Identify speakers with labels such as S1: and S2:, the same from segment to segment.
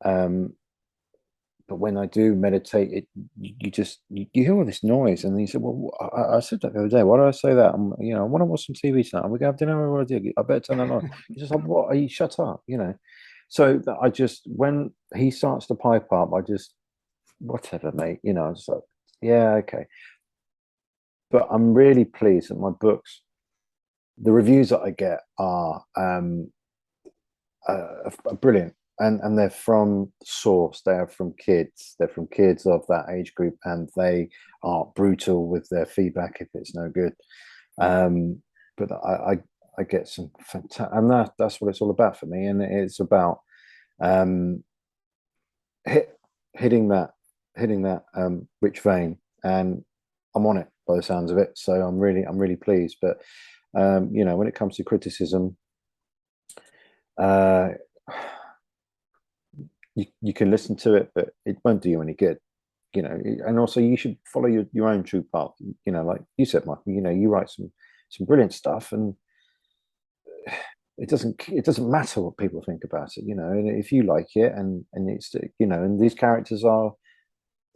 S1: Um, but when I do meditate, you hear all this noise, and he said, "Well, I said that the other day. Why did I say that? I want to watch some TV tonight. We gonna have dinner. What do I do? I better turn that on." He's just like, "What? Are you shut up?" So I just when he starts to pipe up, I just whatever, mate. I'm just like, yeah, okay. But I'm really pleased that my books, the reviews that I get are brilliant, and they're from source. They are from kids. They're from kids of that age group, and they are brutal with their feedback if it's no good. But I get some fantastic, and that's what it's all about for me. And it's about um, hit, hitting that rich vein, and I'm on it by the sounds of it. So I'm really pleased. But when it comes to criticism, uh, you can listen to it, but it won't do you any good. And also you should follow your own true path. Like you said, Michael. You write some brilliant stuff, and it doesn't matter what people think about it. And if you like it, and it's and these characters are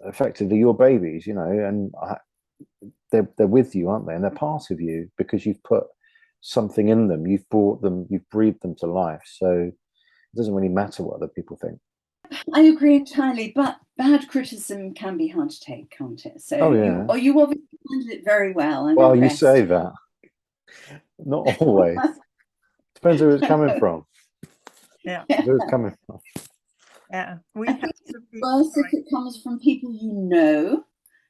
S1: effectively your babies. And they're with you, aren't they? And they're part of you because you've put something in them. You've brought them. You've breathed them to life. So it doesn't really matter what other people think.
S2: I agree entirely, but bad criticism can be hard to take, can't it? So
S1: Oh yeah.
S2: you obviously handled it very well. I'm
S1: Well, you say
S2: impressed.
S1: that. Not always. Depends who it's coming from.
S3: Yeah.
S1: Who it's coming from.
S3: Yeah. We
S2: I
S3: have
S2: think
S3: to
S2: it's
S3: be
S2: worse if
S3: right.
S2: it comes from people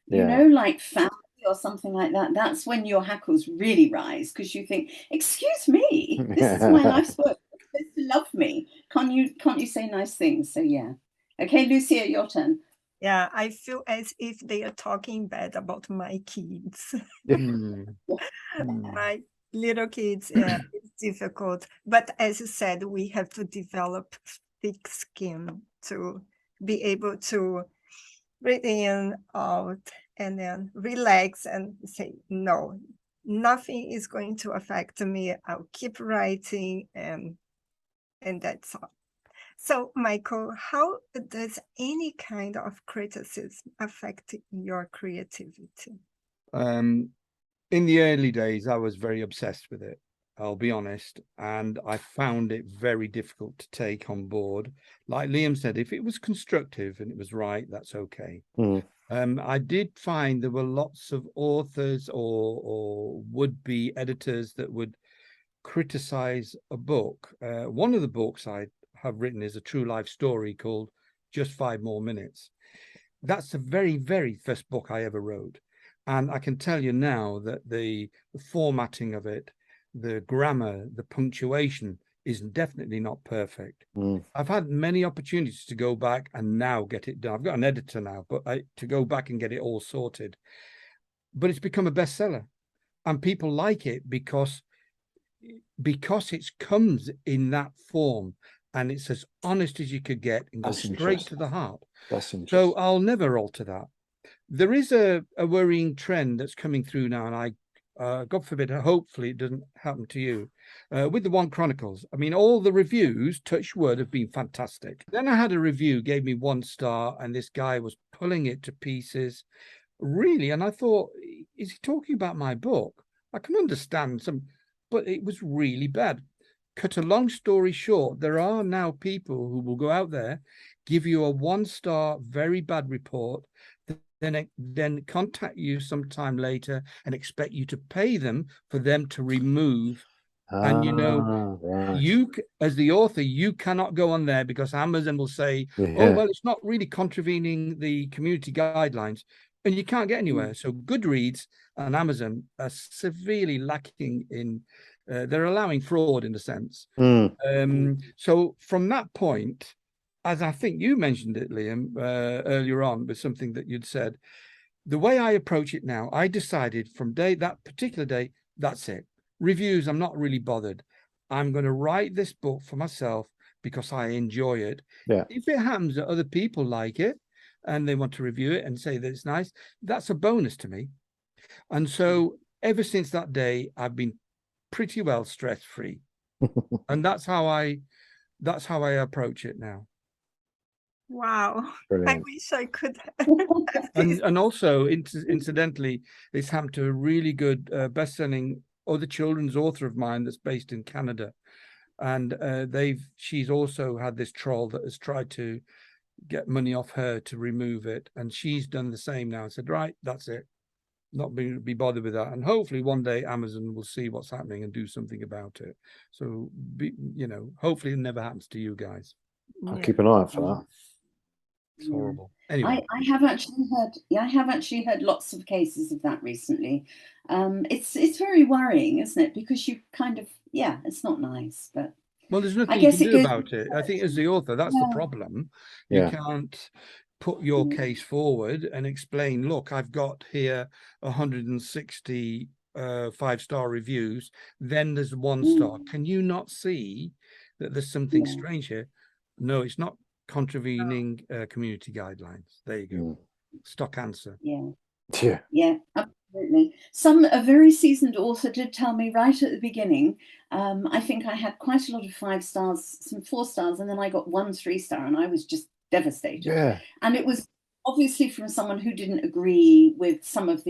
S1: Yeah.
S2: like family or something like that. That's when your hackles really rise because you think, "Excuse me, this is my life's work. You're supposed to love me. Can't you say nice things?" So yeah. Okay, Lucia, your turn.
S3: Yeah, I feel as if they are talking bad about my kids.
S1: Mm.
S3: My little kids, yeah, it's difficult. But as you said, we have to develop thick skin to be able to breathe in, out, and then relax and say, no, nothing is going to affect me. I'll keep writing, and that's all. So, Michael, how does any kind of criticism affect your creativity?
S4: In the early days, I was very obsessed with it, I'll be honest, and I found it very difficult to take on board. Like Liam said, if it was constructive and it was right, that's okay.
S1: Mm.
S4: I did find there were lots of authors or would-be editors that would criticize a book. One of the books I have written is a true life story called Just 5 More Minutes. That's the very, very first book I ever wrote. And I can tell you now that the formatting of it, the grammar, the punctuation is definitely not perfect.
S1: Mm.
S4: I've had many opportunities to go back and now get it done. I've got an editor now, but to go back and get it all sorted. But it's become a bestseller, and people like it because it comes in that form, and it's as honest as you could get and goes straight to the heart.
S1: That's interesting.
S4: So I'll never alter that. There is a worrying trend that's coming through now, and God forbid, hopefully it doesn't happen to you, with the One Chronicles. I mean, all the reviews, touch wood, have been fantastic. Then I had a review, gave me 1 star, and this guy was pulling it to pieces, really. And I thought, is he talking about my book? I can understand some, but it was really bad. Cut a long story short, there are now people who will go out there, give you a 1 star, very bad report, then contact you sometime later and expect you to pay them for them to remove. And
S1: right.
S4: you, as the author, you cannot go on there because Amazon will say, oh,
S1: Yeah.
S4: well, it's not really contravening the community guidelines, and you can't get anywhere. So Goodreads and Amazon are severely lacking in, they're allowing fraud in a sense.
S1: Mm.
S4: So from that point, as I think you mentioned it, Liam, earlier on with something that you'd said, the way I approach it now, I decided from that particular day, that's it. Reviews, I'm not really bothered. I'm going to write this book for myself because I enjoy it.
S1: Yeah.
S4: If it happens that other people like it and they want to review it and say that it's nice, that's a bonus to me. And so ever since that day, I've been pretty well stress-free. And that's how I approach it now.
S3: Wow. I
S1: Brilliant.
S3: wish I could have this.
S4: And also, incidentally, this happened to a really good best-selling other children's author of mine that's based in Canada, and she's also had this troll that has tried to get money off her to remove it, and she's done the same now and said, right, that's it, not be bothered with that, and hopefully one day Amazon will see what's happening and do something about it. So hopefully it never happens to you guys.
S1: I'll
S3: Yeah.
S1: keep an eye out for that.
S4: It's horrible. Anyway,
S2: I have actually heard lots of cases of that recently. It's very worrying, isn't it? Because you kind of, it's not nice, but
S4: well, there's
S2: I
S4: nothing you
S2: guess
S4: can
S2: it
S4: do
S2: goes.
S4: about it. I think as the author, that's the problem. You
S1: Yeah.
S4: can't put your case forward and explain, look, I've got here 160 5-star reviews, then there's 1 star. Can you not see that there's something strange here? No, it's not contravening community guidelines. There you go. Stock answer.
S2: Yeah.
S1: Yeah.
S2: Yeah, absolutely. A very seasoned author did tell me right at the beginning. I think I had quite a lot of 5 stars, some 4 stars, and then I got 1 3-star, and I was just devastated.
S1: Yeah.
S2: And it was obviously from someone who didn't agree with some of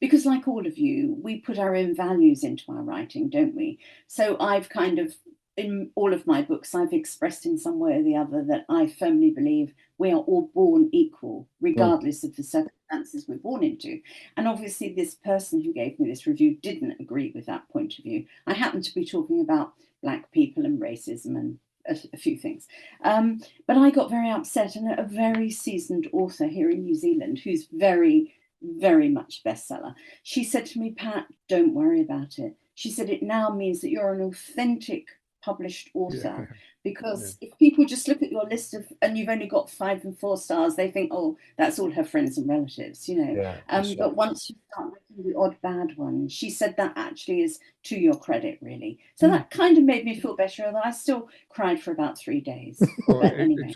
S2: because like all of you, we put our own values into our writing, don't we? So I've kind of, in all of my books, I've expressed in some way or the other that I firmly believe we are all born equal, regardless of the circumstances we're born into. And obviously this person who gave me this review didn't agree with that point of view. I happen to be talking about Black people and racism and a few things. But I got very upset, and a very seasoned author here in New Zealand, who's very, very much bestseller, she said to me, Pat, don't worry about it. She said, it now means that you're an authentic published author, because if people just look at your list and you've only got 5 and 4 stars, they think, oh, that's all her friends and relatives, but once you start making the odd bad one, she said that actually is to your credit, really. So that kind of made me feel better, although I still cried for about 3 days. But anyway,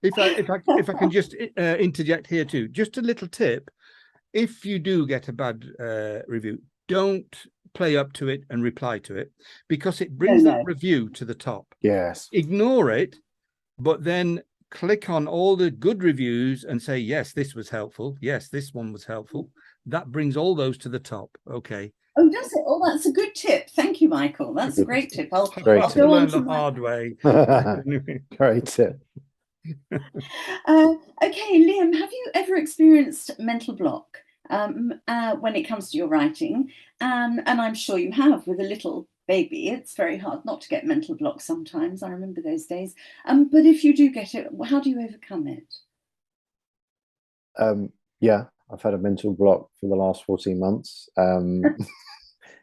S4: if I can just interject here too, just a little tip: if you do get a bad review, don't play up to it and reply to it, because it brings that review to the top.
S1: Yes.
S4: Ignore it, but then click on all the good reviews and say, yes, this was helpful. Yes, this one was helpful. That brings all those to the top. Okay.
S2: Oh, does it? Oh, that's a good tip. Thank you, Michael. That's a great tip. I'll go on to
S4: the hard way.
S1: Great tip.
S2: Okay, Liam, have you ever experienced mental block when it comes to your writing? And I'm sure you have with a little baby. It's very hard not to get mental block sometimes. I remember those days. But if you do get it, how do you overcome it?
S1: Yeah, I've had a mental block for the last 14 months.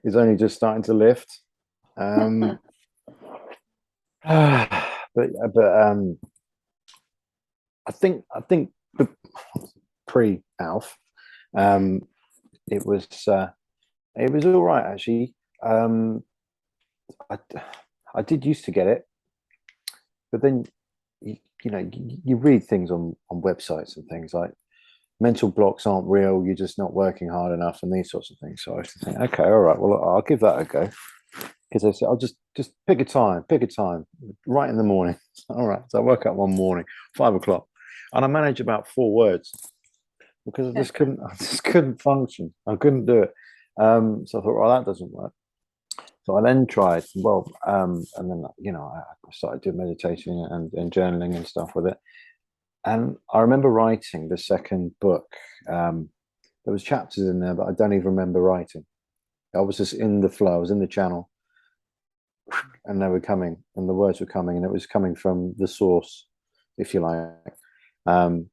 S1: It's only just starting to lift. But I think pre-Alf, it was all right actually. I did used to get it, but then you read things on websites and things like mental blocks aren't real, you're just not working hard enough, and these sorts of things. So I used to think, okay, all right, well, I'll give that a go, because I said, I'll just pick a time right in the morning. All right, so I woke up one morning 5 o'clock, and I managed about 4 words because I just couldn't function. I couldn't do it. So I thought, well, that doesn't work. So I then tried, and then I started doing meditation and journaling and stuff with it. And I remember writing the second book. There was chapters in there that I don't even remember writing. I was just in the flow. I was in the channel, and they were coming, and the words were coming, and it was coming from the source, if you like. And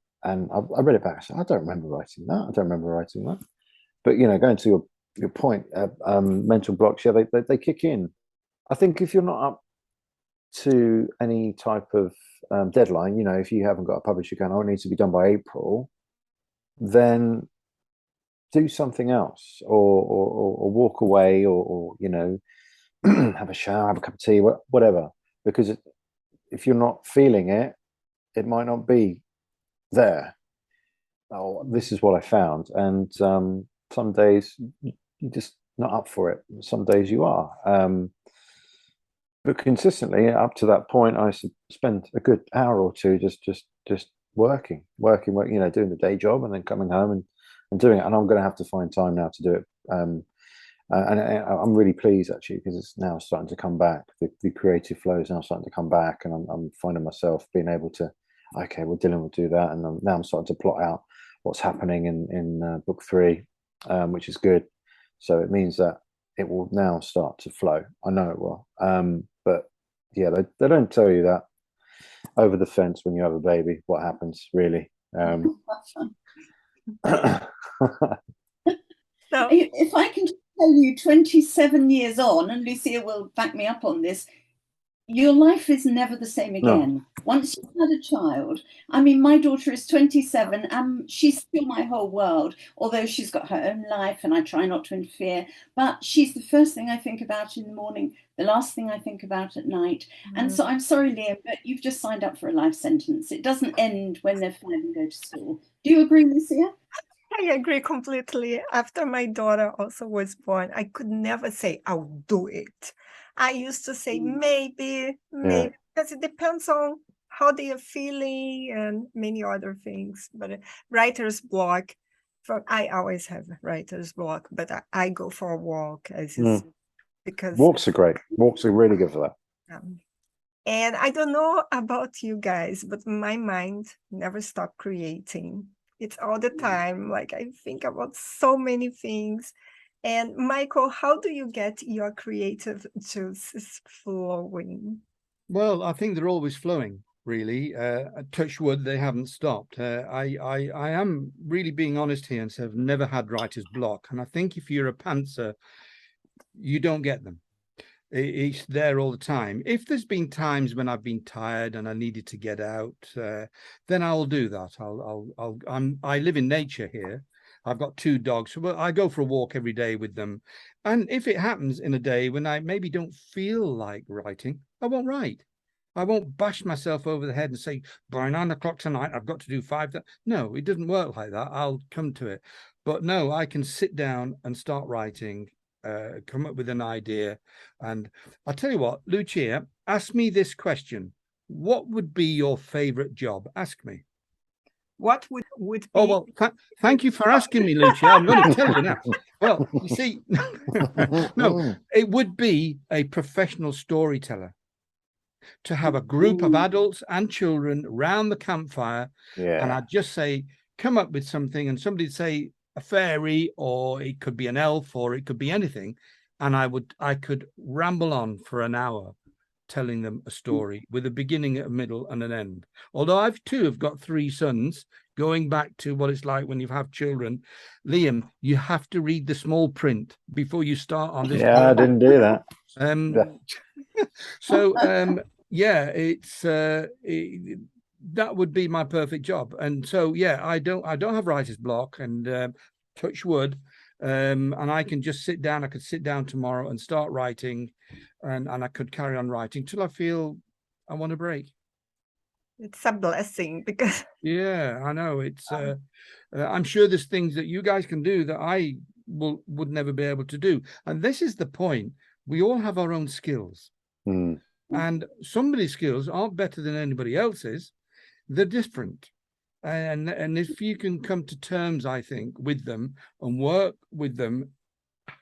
S1: I read it back. I said, I don't remember writing that. But going to your point, mental blocks, they kick in. I think if you're not up to any type of deadline, if you haven't got a publisher going, it needs to be done by April, then do something else, or walk away, or have a shower, have a cup of tea, whatever. Because if you're not feeling it, it might not be there. Oh, this is what I found. And some days you're just not up for it. Some days you are. But consistently up to that point, I spend a good hour or two just working, you know, doing the day job and then coming home and doing it. And I'm going to have to find time now to do it. And I'm really pleased actually, because it's now starting to come back. The creative flow is now starting to come back, and I'm finding myself being able to, okay, well, Dylan will do that, and now I'm starting to plot out what's happening in book 3, which is good. So it means that it will now start to flow. I know it will. But yeah, they don't tell you that over the fence when you have a baby, what happens really.
S3: So
S2: If I can just tell you, 27 years on, and Lucia will back me up on this, your life is never the same again.
S1: No.
S2: Once you've had a child, I mean, my daughter is 27 and she's still my whole world, although she's got her own life and I try not to interfere. But she's the first thing I think about in the morning, the last thing I think about at night. And so I'm sorry, Liam, but you've just signed up for a life sentence. It doesn't end when they're 5 and go to school. Do you agree, Lucia?
S3: I agree completely. After my daughter also was born, I could never say I'll do it. I used to say maybe, because it depends on how they are feeling and many other things. But writer's block, I always have writer's block, but I go for a walk because
S1: walks are great. Walks are really good for that.
S3: And I don't know about you guys, but my mind never stopped creating. It's all the time. Like I think about so many things. And Michael, how do you get your creative juices flowing?
S4: Well, I think they're always flowing, really. Touch wood, they haven't stopped. I am really being honest here and say I've never had writer's block. And I think if you're a pantser, you don't get them. It's there all the time. If there's been times when I've been tired and I needed to get out, then I'll do that. I live in nature here. I've got 2 dogs, so I go for a walk every day with them. And if it happens in a day when I maybe don't feel like writing, I won't write. I won't bash myself over the head and say, by 9 o'clock tonight, I've got to do 5. No, it doesn't work like that. I'll come to it. But no, I can sit down and start writing. Come up with an idea. And I'll tell you what, Lucia, ask me this question. What would be your favorite job? Ask me.
S3: What would be...
S4: Oh, well, thank you for asking me, Lucia. I'm going to tell you now. Well, you see, no, it would be a professional storyteller. To have a group of adults and children round the campfire. And I'd just say, come up with something, and somebody'd say, a fairy, or it could be an elf, or it could be anything, and I could ramble on for an hour telling them a story with a beginning, a middle, and an end. Although I've got 3 sons, going back to what it's like when you have children. Liam, you have to read the small print before you start on this.
S1: Yeah, I didn't do that.
S4: So it's that would be my perfect job. And so I don't have writer's block, and touch wood, and I can just sit down. I could sit down tomorrow and start writing, and I could carry on writing till I feel I want a break.
S3: It's a blessing, because
S4: I know it's I'm sure there's things that you guys can do that I would never be able to do. And this is the point. We all have our own skills. And somebody's skills aren't better than anybody else's. They're different. And if you can come to terms, I think, with them and work with them,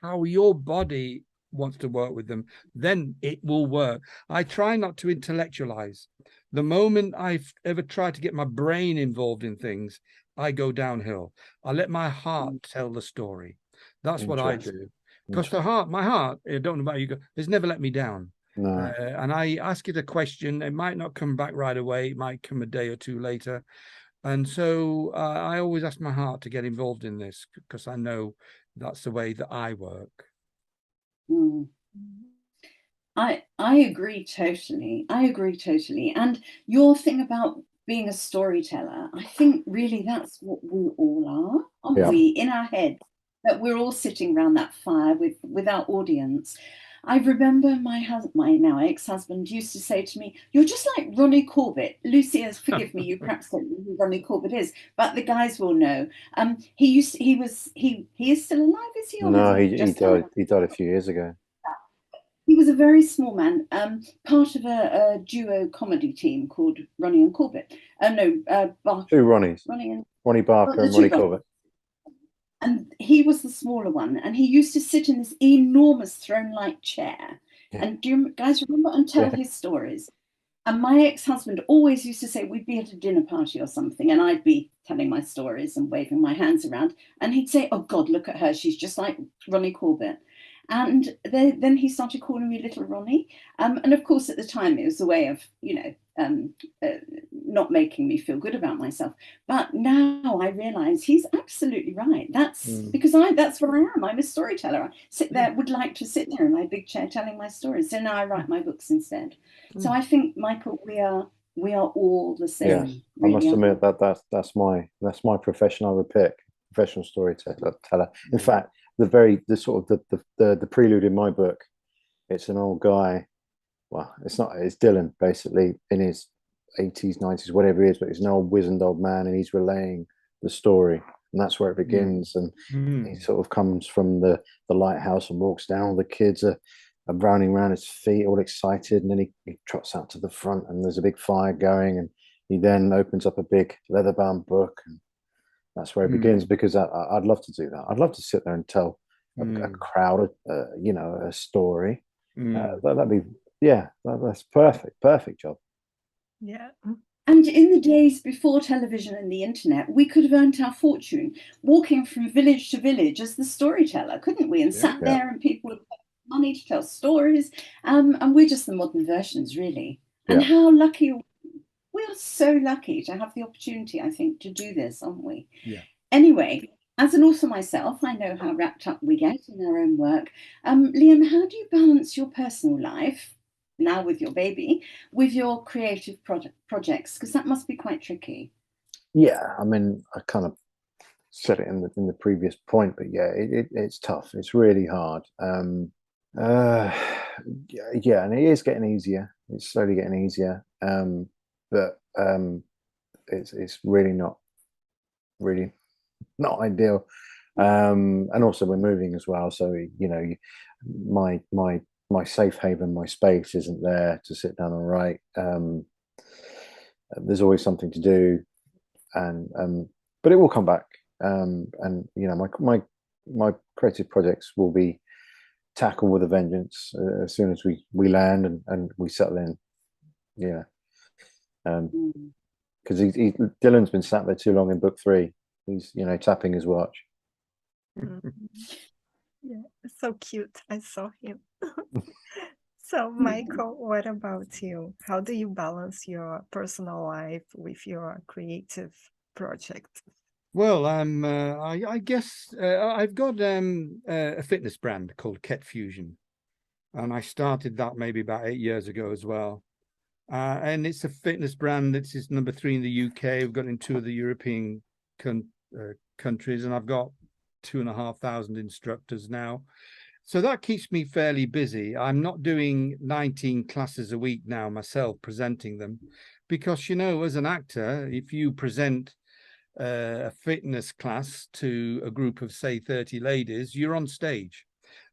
S4: how your body wants to work with them, then it will work. I try not to intellectualize. The moment I've ever tried to get my brain involved in things, I go downhill. I let my heart tell the story. That's what I do. Because my heart, I don't know about you, has never let me down. No. And I ask it a question. It might not come back right away. It might come a day or 2 later. And so I always ask my heart to get involved in this, because I know that's the way that I work.
S2: I agree totally. And your thing about being a storyteller, I think really that's what we all are, aren't we? In our heads, that we're all sitting around that fire with our audience. I remember my now ex-husband used to say to me, "You're just like Ronnie Corbett." Lucia, forgive me, you perhaps don't know who Ronnie Corbett is, but the guys will know. He is still alive, is he?
S1: No, he died a few years ago.
S2: He was a very small man, part of a duo comedy team called Ronnie and Corbett.
S1: Two Ronnies, Ronnie Barker and Ronnie Corbett.
S2: And he was the smaller one, and he used to sit in this enormous throne-like chair.
S1: Yeah.
S2: And do you guys remember, and tell his stories? And my ex-husband always used to say, we'd be at a dinner party or something, and I'd be telling my stories and waving my hands around, and he'd say, oh God, look at her, she's just like Ronnie Corbett. And then he started calling me Little Ronnie. And of course, at the time, it was a way of, not making me feel good about myself. But now I realize he's absolutely right. That's because that's what I am. I'm a storyteller. I would like to sit there in my big chair telling my stories. So now I write my books instead. So I think, Michael, we are all the same.
S1: Yeah, really. I must admit that's my profession I would pick, professional storyteller. In fact, the prelude in my book, it's an old guy. Well, it's Dylan, basically, in his 80s, 90s, whatever he is, but he's an old wizened old man, and he's relaying the story, and that's where it begins. And he sort of comes from the lighthouse and walks down. The kids are running around his feet, all excited, and then he trots out to the front, and there's a big fire going, and he then opens up a big leather-bound book, and that's where it begins. Because I'd love to do that. I'd love to sit there and tell a crowd, a story. That'd be, that's perfect job.
S3: Yeah.
S2: And in the days before television and the internet, we could have earned our fortune walking from village to village as the storyteller, couldn't we? And sat there, and people would pay money to tell stories. And we're just the modern versions, really. And how lucky we are, so lucky to have the opportunity, I think, to do this, aren't we?
S4: Yeah.
S2: Anyway, as an author myself, I know how wrapped up we get in our own work. Liam, how do you balance your personal life, now with your baby, with your creative projects? Because that must be quite tricky.
S1: Yeah, I mean, I kind of said it in the previous point, but it's tough. It's really hard. And it is getting easier. It's slowly getting easier. But it's really not ideal. And also we're moving as well, so my safe haven, my space isn't there to sit down and write. There's always something to do, and but it will come back. And my creative projects will be tackled with a vengeance as soon as we land and we settle in. Because Dylan's been sat there too long in book 3. He's tapping his watch.
S3: Yeah, so cute. I saw him. So, Michael, what about you? How do you balance your personal life with your creative project?
S4: Well, I guess I've got a fitness brand called Ket Fusion, and I started that maybe about 8 years ago as well. And it's a fitness brand that is number 3 in the UK. We've got in 2 of the European countries, and I've got 2,500 instructors now. So that keeps me fairly busy. I'm not doing 19 classes a week now myself, presenting them, because, as an actor, if you present a fitness class to a group of, say, 30 ladies, you're on stage.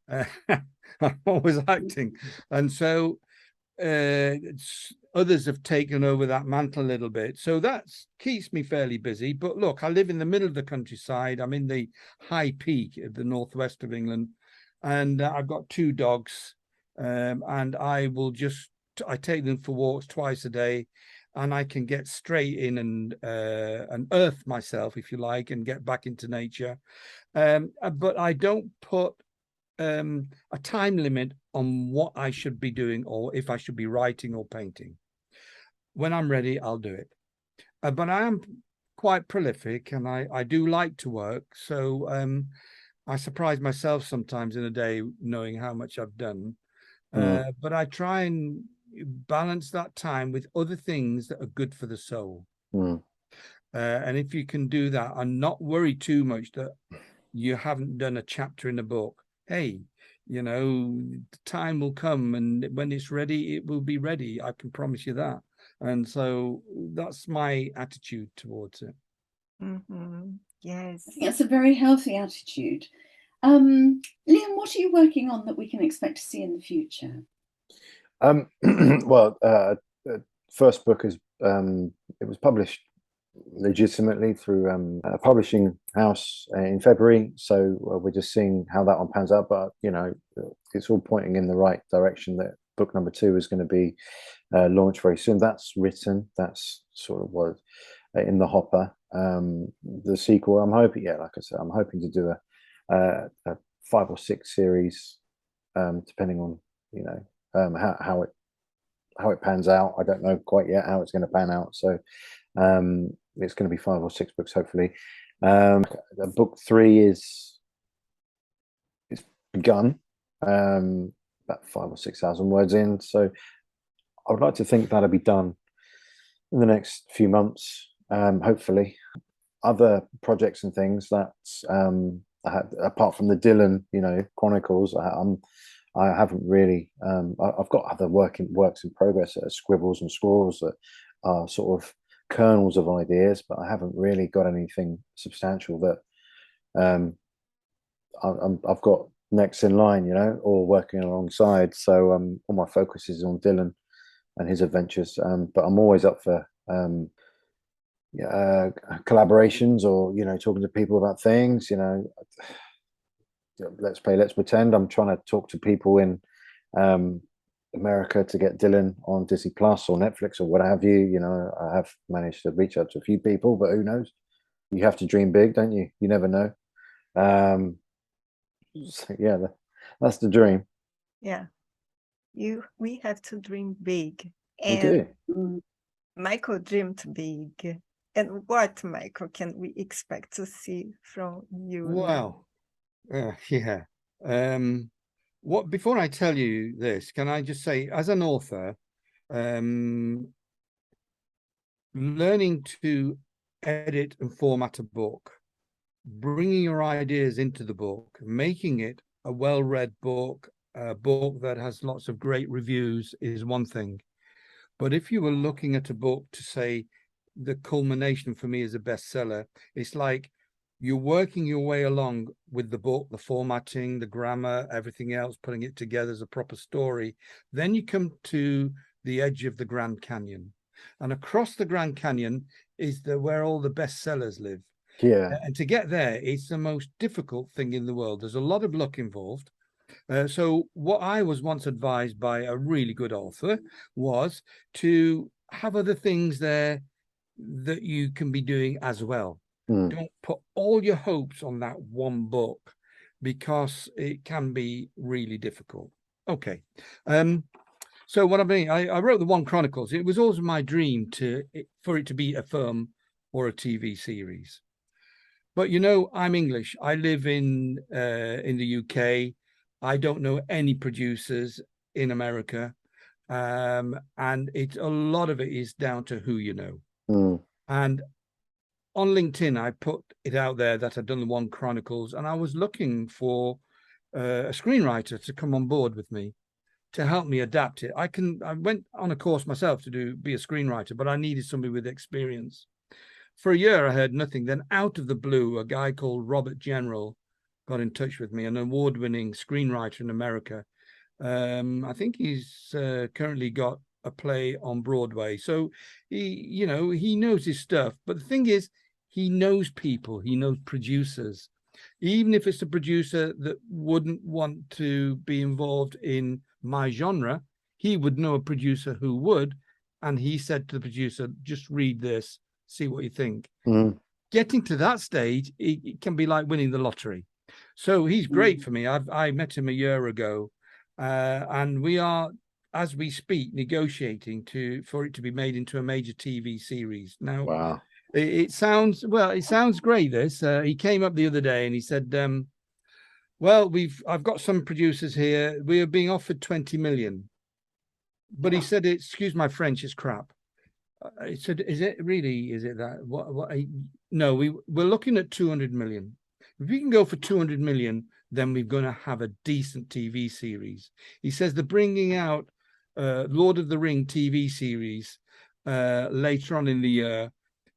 S4: I'm always acting. And so others have taken over that mantle a little bit. So that keeps me fairly busy. But look, I live in the middle of the countryside. I'm in the high peak of the northwest of England. And I've got 2 dogs, and I take them for walks twice a day, and I can get straight in and earth myself, if you like, and get back into nature. But I don't put a time limit on what I should be doing, or if I should be writing or painting. When I'm ready, I'll do it. But I am quite prolific, and I do like to work. So I surprise myself sometimes in a day knowing how much I've done. But I try and balance that time with other things that are good for the soul. And if you can do that and not worry too much that you haven't done a chapter in a book, hey, the time will come, and when it's ready, it will be ready. I can promise you that. And so that's my attitude towards it.
S3: Yes.
S2: I think that's a very healthy attitude. Liam, what are you working on that we can expect to see in the future?
S1: Well, first book is it was published legitimately through a publishing house in February, so we're just seeing how that one pans out. But you know, it's all pointing in the right direction that book number 2 is going to be launched very soon. That's written. That's sort of what in the hopper. The sequel, I'm hoping, yeah, like I said, I'm hoping to do a 5 or 6 series, depending on, you know, how it pans out. I don't know quite yet how it's going to pan out. So it's going to be 5 or 6 books, hopefully. Book 3 is begun, about 5 or 6,000 words in. So I would like to think that'll be done in the next few months, hopefully. Other projects and things that apart from the Dylan, you know, Chronicles, I haven't really. I've got other works in progress, scribbles and scrawls that are sort of kernels of ideas, but I haven't really got anything substantial that I've got next in line, you know, or working alongside. So all my focus is on Dylan and his adventures, but I'm always up for collaborations, or, you know, talking to people about things, you know. Let's pretend. I'm trying to talk to people in America to get Dylan on Disney Plus or Netflix or what have you. You know, I have managed to reach out to a few people, but who knows? You have to dream big, don't you? You never know. So yeah, that's the dream.
S3: Yeah, we have to dream big.
S1: We
S3: And
S1: do.
S3: Michael dreamed big. And what, Michael, can we expect to see from you now?
S4: Well, yeah. What, before I tell you this, can I just say, as an author, learning to edit and format a book, bringing your ideas into the book, making it a well-read book, a book that has lots of great reviews, is one thing. But if you were looking at a book to say the culmination for me is a bestseller, it's like you're working your way along with the book, the formatting, the grammar, everything else, putting it together as a proper story. Then you come to the edge of the Grand Canyon. And across the Grand Canyon is where all the bestsellers live.
S1: Yeah.
S4: And to get there, it's the most difficult thing in the world. There's a lot of luck involved. So what I was once advised by a really good author was to have other things there that you can be doing as well. Don't put all your hopes on that one book, because it can be really difficult. Okay. So what I mean, I wrote the One Chronicles. It was always my dream for it to be a film or a TV series. But you know, I'm English. I live in the UK. I don't know any producers in America, and a lot of it is down to who you know. And on LinkedIn, I put it out there that I'd done the One Chronicles, and I was looking for a screenwriter to come on board with me to help me adapt it. I went on a course myself to be a screenwriter, but I needed somebody with experience. For a year, I heard nothing. Then out of the blue, a guy called Robert General got in touch with me, an award-winning screenwriter in America. I think he's currently got a play on Broadway. So he knows his stuff. But the thing is, he knows people, he knows producers. Even if it's a producer that wouldn't want to be involved in my genre, he would know a producer who would. And he said to the producer, just read this, see what you think. Getting to that stage, it can be like winning the lottery. So he's great for me. I met him a year ago, and we are, as we speak, negotiating for it to be made into a major TV series. Now,
S1: Wow.
S4: It sounds great. This he came up the other day and he said, well, I've got some producers here. We are being offered 20 million, but he said, excuse my French, it's crap. I said, is it really? Is it that? No, we're looking at 200 million. If we can go for 200 million, then we're going to have a decent TV series. He says they're bringing out Lord of the Ring TV series later on in the year.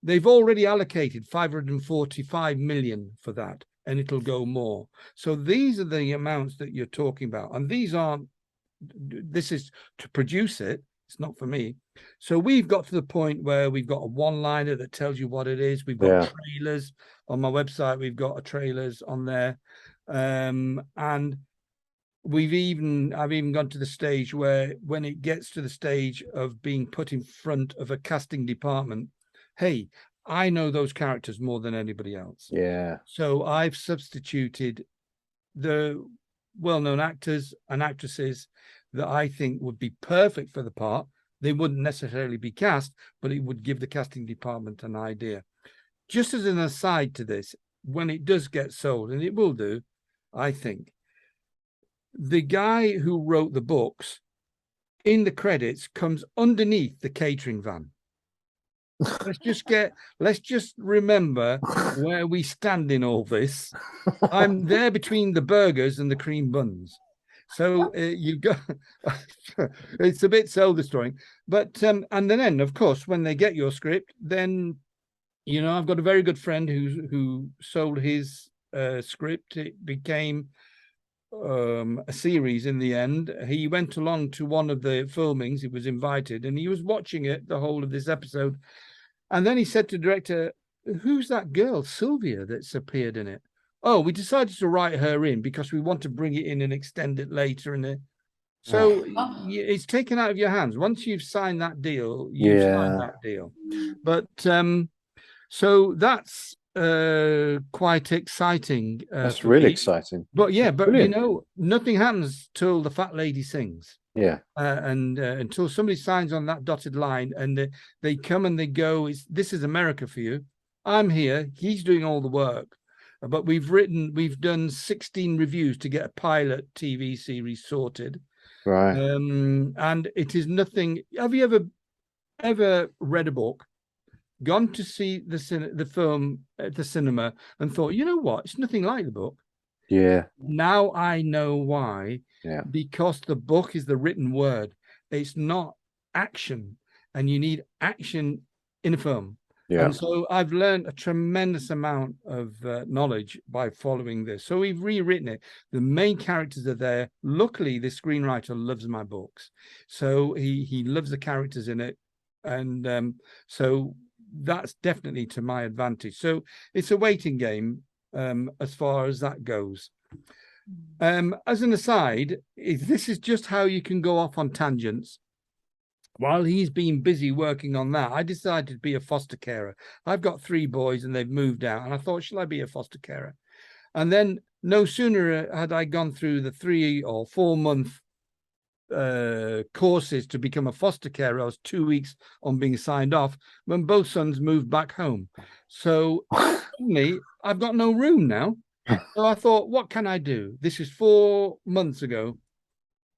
S4: They've already allocated 545 million for that. and it'll go more. So these are the amounts that you're talking about, and these aren't. This is to produce it. It's not for me. So we've got to the point where we've got a one-liner that tells you what it is. We've got trailers on my website. We've got trailers on there, and I've even gone to the stage where when it gets to the stage of being put in front of a casting department, hey, I know those characters more than anybody else.
S1: Yeah.
S4: So I've substituted the well-known actors and actresses that I think would be perfect for the part. They wouldn't necessarily be cast, but it would give the casting department an idea. Just as an aside to this, when it does get sold, and it will do, I think, the guy who wrote the books in the credits comes underneath the catering van. Let's just remember where we stand in all this. I'm there between the burgers and the cream buns. So you go, it's a bit soul destroying, but and then of course when they get your script, then I've got a very good friend who sold his script. It became a series in the end. He went along to one of the filmings. He was invited, and he was watching it the whole of this episode. And then he said to the director, "Who's that girl, Sylvia, that's appeared in it?" "Oh, we decided to write her in because we want to bring it in and extend it later." And so it's taken out of your hands. Once you've signed that deal, you've signed that deal. But so that's quite exciting.
S1: That's really exciting.
S4: But yeah, but
S1: Brilliant.
S4: nothing happens till the fat lady sings.
S1: Yeah.
S4: And until somebody signs on that dotted line and they come and they go, this is America for you. I'm here. He's doing all the work. But we've done 16 reviews to get a pilot TV series sorted.
S1: Right.
S4: And it is nothing. Have you ever read a book, gone to see the film at the cinema and thought, you know what? It's nothing like the book.
S1: Yeah.
S4: Now I know why.
S1: Yeah.
S4: Because the book is the written word. It's not action, and you need action in a film.
S1: Yeah.
S4: And so I've learned a tremendous amount of knowledge by following this. So we've rewritten it. The main characters are there. Luckily, the screenwriter loves my books, so he loves the characters in it, and so that's definitely to my advantage. So it's a waiting game as far as that goes. As an aside, this is just how you can go off on tangents. While he's been busy working on that, I decided to be a foster carer. I've got 3 boys and they've moved out, and I thought, shall I be a foster carer? And then no sooner had I gone through the 3 or 4 month courses to become a foster carer, I was 2 weeks on being signed off when both sons moved back home. So suddenly I've got no room now. So I thought, what can I do? This is 4 months ago.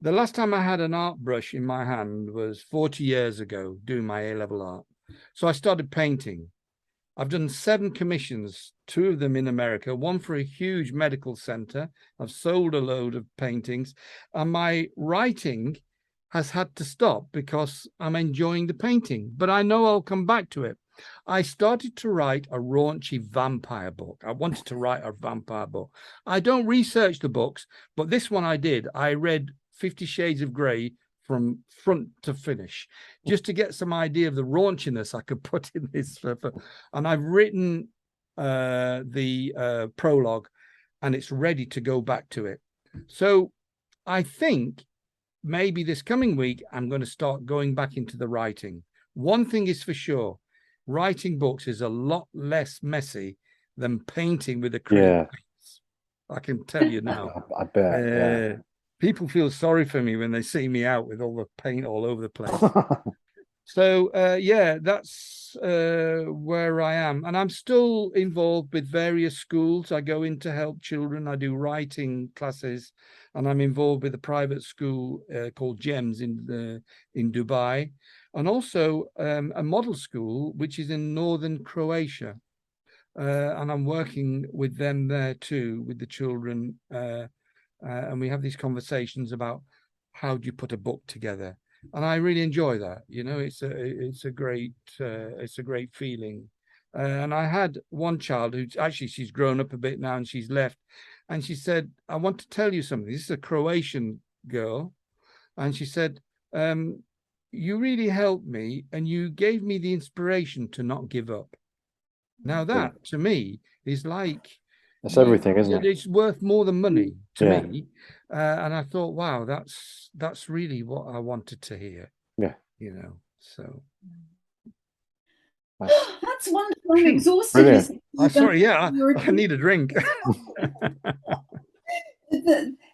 S4: The last time I had an art brush in my hand was 40 years ago, doing my A-level art. So I started painting. I've done 7 commissions, 2 of them in America, 1 for a huge medical center. I've sold a load of paintings, and my writing has had to stop because I'm enjoying the painting, but I know I'll come back to it. I started to write a raunchy vampire book. I wanted to write a vampire book. I don't research the books, but this one I did. I read 50 Shades of Grey from front to finish, just to get some idea of the raunchiness I could put in this. And I've written the prologue, and it's ready to go back to it. So I think maybe this coming week, I'm going to start going back into the writing. One thing is for sure, writing books is a lot less messy than painting with acrylic paints. I can tell you now.
S1: I bet.
S4: People feel sorry for me when they see me out with all the paint all over the place. So, that's where I am. And I'm still involved with various schools. I go in to help children. I do writing classes, and I'm involved with a private school called GEMS in Dubai, and also a model school, which is in northern Croatia. And I'm working with them there too, with the children. And we have these conversations about how do you put a book together, and I really enjoy that. It's a great feeling And I had one child who actually, she's grown up a bit now and she's left. And she said, I want to tell you something. This is a Croatian girl. And she said, you really helped me and you gave me the inspiration to not give up. Now that to me is like,
S1: that's everything, isn't it?
S4: It's worth more than money to
S1: Yeah.
S4: me. And I thought, wow, that's really what I wanted to hear.
S1: Yeah.
S4: You know, so.
S2: That's wonderful. I'm
S4: Phew,
S2: exhausted.
S1: brilliant.
S2: listening to
S4: I'm
S2: you,
S4: sorry,
S2: but
S4: yeah,
S2: you're-
S4: I need a drink.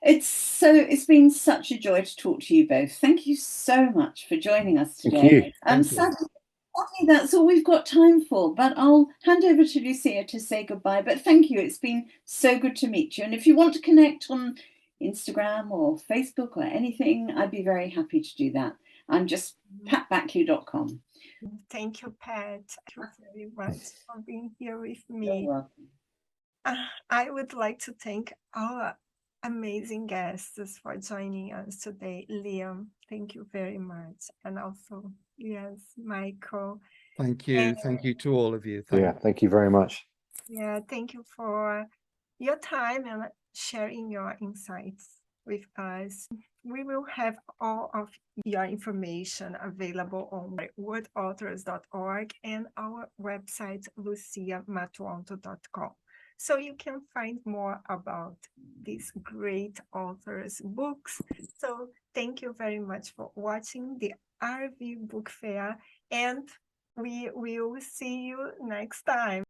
S2: It's been such a joy to talk to you both. Thank you so much for joining us
S1: Thank
S2: today.
S1: you.
S4: Thank you.
S2: Sadly, that's all we've got time for, but I'll hand over to Lucia to say goodbye. But thank you. It's been so good to meet you. And if you want to connect on Instagram or Facebook or anything, I'd be very happy to do that. I'm just patbackley.com.
S3: Thank you, Pat. Thank you very much for being here with
S2: You're
S3: me.
S2: welcome.
S3: I would like to thank our amazing guests for joining us today. Liam, thank you very much. And also, yes, Michael.
S4: Thank you. Thank you to all of you.
S1: Thank you very much.
S3: Yeah, thank you for your time and sharing your insights with us. We will have all of your information available on wordauthors.org and our website, luciamatuonto.com. So you can find more about these great authors' books. So thank you very much for watching the RV Book Fair, and we will see you next time.